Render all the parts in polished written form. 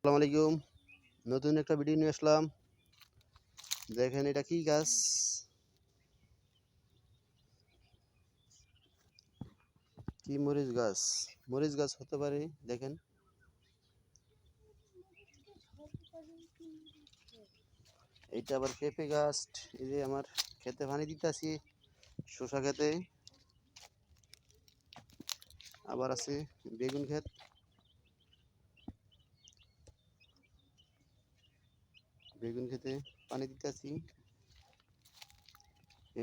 আসসালামু আলাইকুম। নতুন একটা ভিডিও নিয়ে আসলাম। দেখেন এটা কি গাছ? কি মরিচ গাছ? মরিচ গাছ হতে পারে। দেখেন এইটা আবার পেঁপে গাছ। এই যে আমার খেতে পানি দিতেছি, শসা খেতে। আবার আছে বেগুন ক্ষেত। বেগুন খেতে পানি দিতেছি।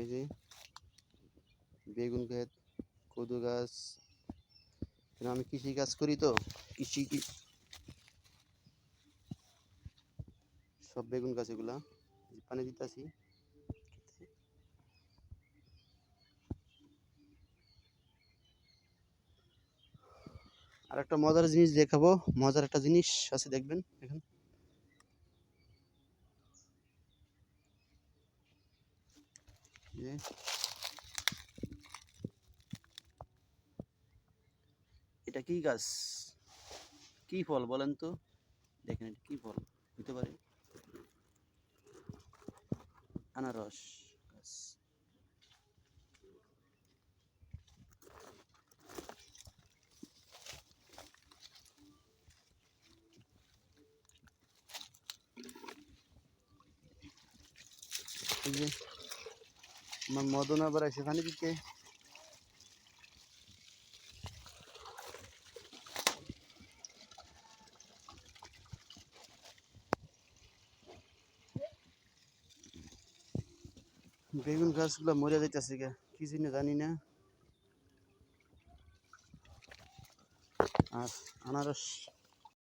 এই যে বেগুন ক্ষেত, কদু গাছ। আমি কৃষি কাজ করি তো, কৃষি সব বেগুন গাছ এগুলা পানি দিতেছি। আর একটা মজার জিনিস দেখাবো। মজার একটা জিনিস আছে, দেখবেন এখন। এটা কি গাছ? কি ফল বলেন তো? দেখেন এটা কি ফল হতে পারে? আনারস গাছ। এই যে আমার মদন আবার এসে পানি দিতে। বেগুন গাছগুলো মরে যাইতেছে গে, কি জন্য জানি না। আর আনারস